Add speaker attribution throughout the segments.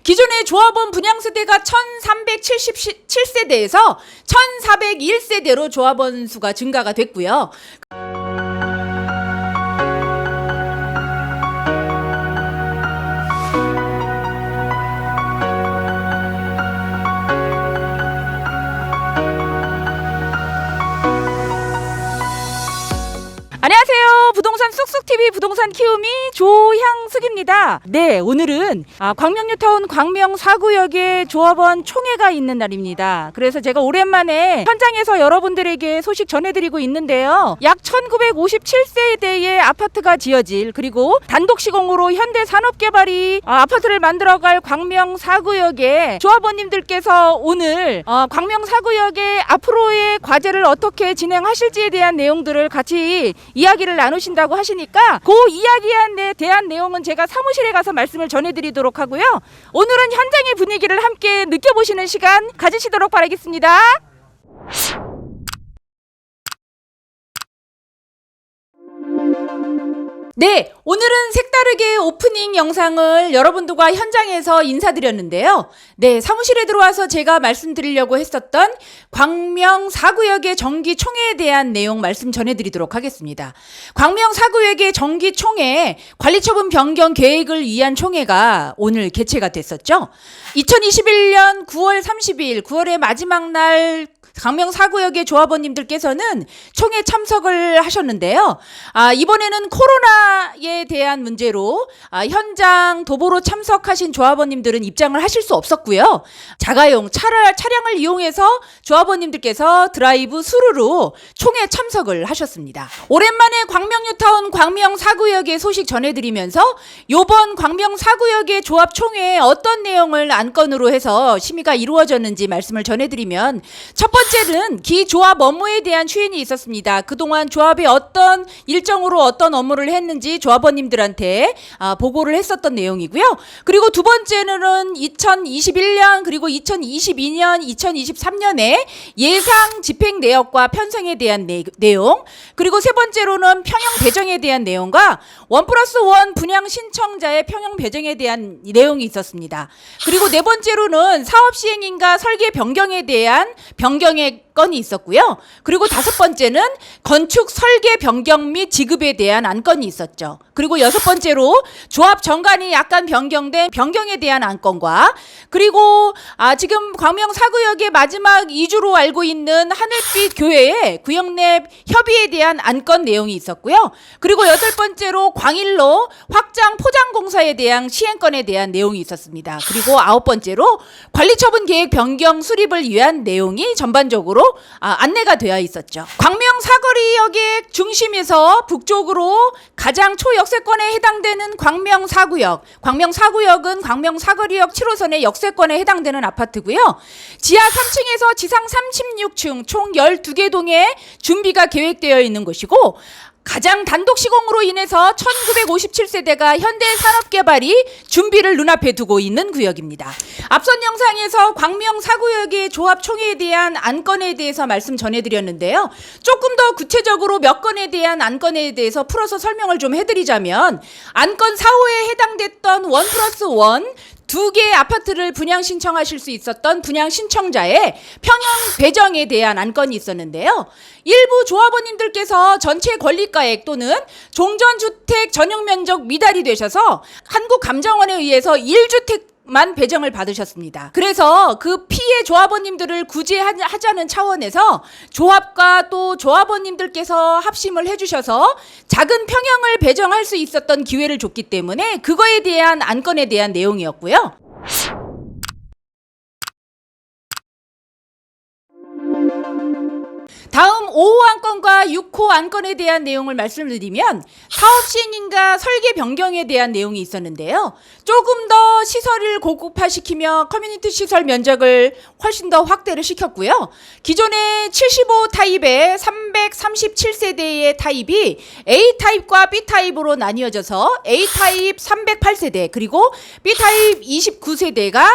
Speaker 1: 기존의 조합원 분양세대가 1377세대에서 1401세대로 조합원 수가 증가가 됐고요. 안녕하세요. 부동산 쑥쑥TV 부동산 키우미 조향숙입니다. 네, 오늘은 광명뉴타운 광명 4구역에 조합원 총회가 있는 날입니다. 그래서 제가 오랜만에 현장에서 여러분들에게 소식 전해드리고 있는데요. 약 1957세대의 아파트가 지어질, 그리고 단독 시공으로 현대산업개발이 아파트를 만들어갈 광명 4구역에 조합원님들께서 오늘 광명 4구역의 앞으로의 과제를 어떻게 진행하실지에 대한 내용들을 같이 이야기를 나누신다고 하시니까 그 이야기에 대한 내용은 제가 사무실에 가서 말씀을 전해드리도록 하고요. 오늘은 현장의 분위기를 함께 느껴보시는 시간 가지시도록 바라겠습니다. 네, 오늘은 색다르게 오프닝 영상을 여러분들과 현장에서 인사드렸는데요. 네, 사무실에 들어와서 제가 말씀드리려고 했었던 광명 4구역의 정기총회에 대한 내용 말씀 전해드리도록 하겠습니다. 광명 4구역의 정기총회 관리처분 변경 계획을 위한 총회가 오늘 개최가 됐었죠. 2021년 9월 30일, 9월의 마지막 날 광명 4구역의 조합원님들께서는 총회 참석을 하셨는데요. 이번에는 코로나에 대한 문제로 현장 도보로 참석하신 조합원님들은 입장을 하실 수 없었고요. 자가용 차량을 이용해서 조합원님들께서 드라이브 스루로 총회 참석을 하셨습니다. 오랜만에 광명뉴타운 광명 4구역의 소식 전해드리면서 이번 광명 4구역의 조합 총회에 어떤 내용을 안건으로 해서 심의가 이루어졌는지 말씀을 전해드리면, 첫 번째는 기조합 업무에 대한 추인이 있었습니다. 그동안 조합이 어떤 일정으로 어떤 업무를 했는지 조합원님들한테 보고를 했었던 내용이고요. 그리고 두 번째는 2021년 그리고 2022년, 2023년에 예상 집행 내역과 편성에 대한 내용, 그리고 세 번째로는 평형 배정에 대한 내용과 1+1 분양 신청자의 평형 배정에 대한 내용이 있었습니다. 그리고 네 번째로는 사업 시행인가 설계 변경에 대한 변경의 건이 있었고요. 그리고 다섯 번째는 건축 설계 변경 및 지급에 대한 안건이 있었죠. 그리고 여섯 번째로 조합 정관이 약간 변경된 변경에 대한 안건과, 그리고 지금 광명 4구역의 마지막 2주로 알고 있는 하늘빛 교회의 구역 내 협의에 대한 안건 내용이 있었고요. 그리고 여덟 번째로 광일로 확장 포장 공사에 대한 시행건에 대한 내용이 있었습니다. 그리고 아홉 번째로 관리처분 계획 변경 수립을 위한 내용이 전반적으로 안내가 되어 있었죠. 광명 사거리역의 중심에서 북쪽으로 가장 초역세권에 해당되는 광명 4구역. 광명 4구역은 광명 사거리역 7호선의 역세권에 해당되는 아파트고요. 지하 3층에서 지상 36층 총 12개 동의 준비가 계획되어 있는 곳이고, 가장 단독 시공으로 인해서 1957세대가 현대산업개발이 준비를 눈앞에 두고 있는 구역입니다. 앞선 영상에서 광명 4구역의 조합총회에 대한 안건에 대해서 말씀 전해드렸는데요. 조금 더 구체적으로 몇 건에 대한 안건에 대해서 풀어서 설명을 좀 해드리자면, 안건 4호에 해당됐던 1+1 두 개의 아파트를 분양 신청하실 수 있었던 분양 신청자의 평형 배정에 대한 안건이 있었는데요. 일부 조합원님들께서 전체 권리가액 또는 종전주택 전용 면적 미달이 되셔서 한국감정원에 의해서 1주택만 배정을 받으셨습니다. 그래서 그 피해 조합원님들을 구제하자는 차원에서 조합과 또 조합원님들께서 합심을 해주셔서 작은 평형을 배정할 수 있었던 기회를 줬기 때문에 그거에 대한 안건에 대한 내용이었고요. 다음 5호 안건과 6호 안건에 대한 내용을 말씀드리면, 사업 시행인가 설계 변경에 대한 내용이 있었는데요. 조금 더 시설을 고급화시키며 커뮤니티 시설 면적을 훨씬 더 확대를 시켰고요. 기존의 75 타입의 337세대의 타입이 A타입과 B타입으로 나뉘어져서 A타입 308세대 그리고 B타입 29세대가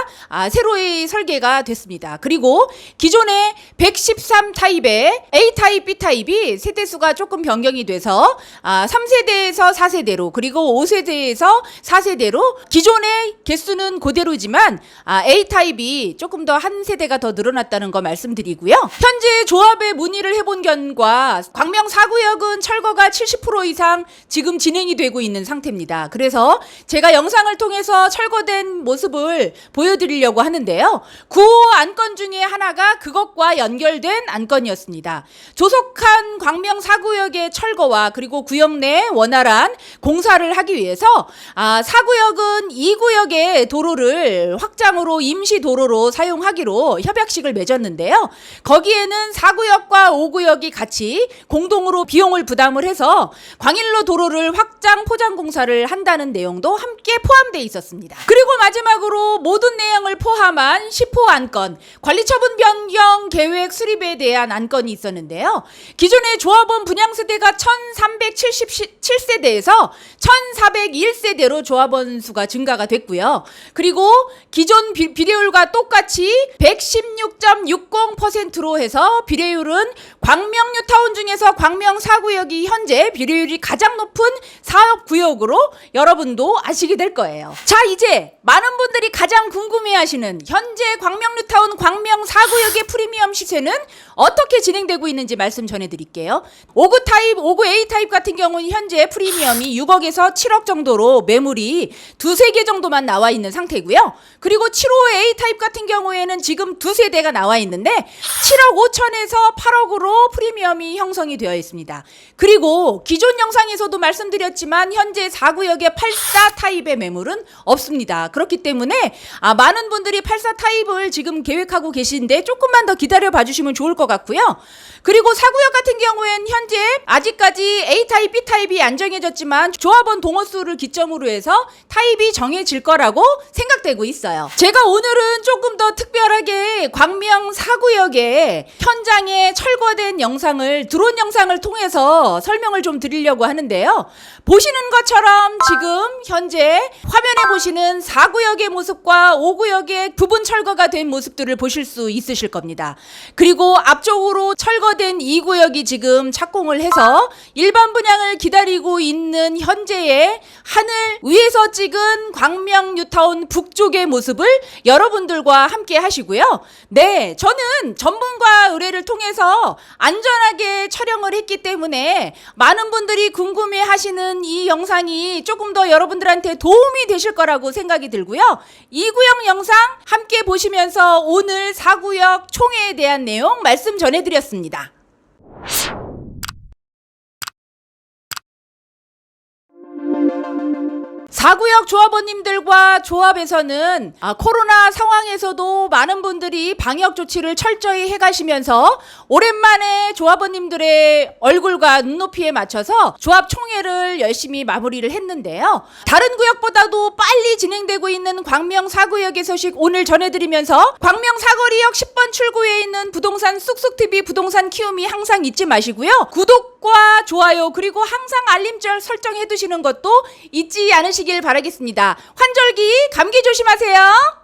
Speaker 1: 새로이 설계가 됐습니다. 그리고 기존의 113 타입의 A타입 A타입, B타입이 세대수가 조금 변경이 돼서 3세대에서 4세대로 그리고 5세대에서 4세대로 기존의 개수는 그대로지만 A타입이 조금 더 한 세대가 더 늘어났다는 거 말씀드리고요. 현재 조합에 문의를 해본 결과 광명 4구역은 철거가 70% 이상 지금 진행이 되고 있는 상태입니다. 그래서 제가 영상을 통해서 철거된 모습을 보여드리려고 하는데요. 9호 안건 중에 하나가 그것과 연결된 안건이었습니다. 조속한 광명 4구역의 철거와 그리고 구역 내 원활한 공사를 하기 위해서 4구역은 2구역의 도로를 확장으로 임시 도로로 사용하기로 협약식을 맺었는데요. 거기에는 4구역과 5구역이 같이 공동으로 비용을 부담을 해서 광일로 도로를 확장 포장 공사를 한다는 내용도 함께 포함되어 있었습니다. 그리고 마지막으로 모든 내용을 포함한 10호 안건, 관리처분 변경 계획 수립에 대한 안건이 있었는데요. 기존의 조합원 분양세대가 1377세대에서 1401세대로 조합원 수가 증가가 됐고요. 그리고 기존 비례율과 똑같이 116.60%로 해서 비례율은 광명 뉴타운 중에서 광명 4구역이 현재 비례율이 가장 높은 사업구역으로 여러분도 아시게 될 거예요. 자, 이제 많은 분들이 가장 궁금해하시는 현재 광명 뉴타운 광명 4구역의 프리미엄 시세는 어떻게 진행되고 있는지 말씀 전해드릴게요. 5구 타입, 5구 A 타입 같은 경우는 현재 프리미엄이 6억에서 7억 정도로 매물이 두세 개 정도만 나와 있는 상태고요. 그리고 7호 A 타입 같은 경우에는 지금 두세 대가 나와 있는데 7억 5천에서 8억으로 프리미엄이 형성이 되어 있습니다. 그리고 기존 영상에서도 말씀드렸지만 현재 4구역의 84 타입의 매물은 없습니다. 그렇기 때문에 많은 분들이 84 타입을 지금 계획하고 계신데 조금만 더 기다려 봐주시면 좋을 것 같고요. 그리고 4구역 같은 경우에는 현재 아직까지 A타입, B타입이 안 정해졌지만 조합원 동호수를 기점으로 해서 타입이 정해질 거라고 생각되고 있어요. 제가 오늘은 조금 더 특별하게 광명 4구역의 현장에 철거된 영상을 드론 영상을 통해서 설명을 좀 드리려고 하는데요. 보시는 것처럼 지금 현재 화면에 보시는 4구역의 모습과 5구역의 부분 철거가 된 모습들을 보실 수 있으실 겁니다. 그리고 앞쪽으로 철거된 2구역이 지금 착공을 해서 일반 분양을 기다리고 있는 현재의 하늘 위에서 찍은 광명 뉴타운 북쪽의 모습을 여러분들과 함께 하시고요. 네, 저는 전문가 의뢰를 통해서 안전하게 촬영을 했기 때문에 많은 분들이 궁금해 하시는 이 영상이 조금 더 여러분들한테 도움이 되실 거라고 생각이 들고요. 2구역 영상 함께 보시면서 오늘 4구역 총회에 대한 내용 말씀 전해드렸습니다. 4구역 조합원님들과 조합에서는 코로나 상황에서도 많은 분들이 방역 조치를 철저히 해가시면서 오랜만에 조합원님들의 얼굴과 눈높이에 맞춰서 조합 총회를 열심히 마무리를 했는데요. 다른 구역보다도 빨리 진행되고 있는 광명 4구역의 소식 오늘 전해드리면서 광명 사거리역 10번 출구에 있는 부동산 쑥쑥TV 부동산 키움이 항상 잊지 마시고요. 구독과 좋아요 그리고 항상 알림절 설정해 두시는 것도 잊지 않으시길 바라겠습니다. 환절기 감기 조심하세요.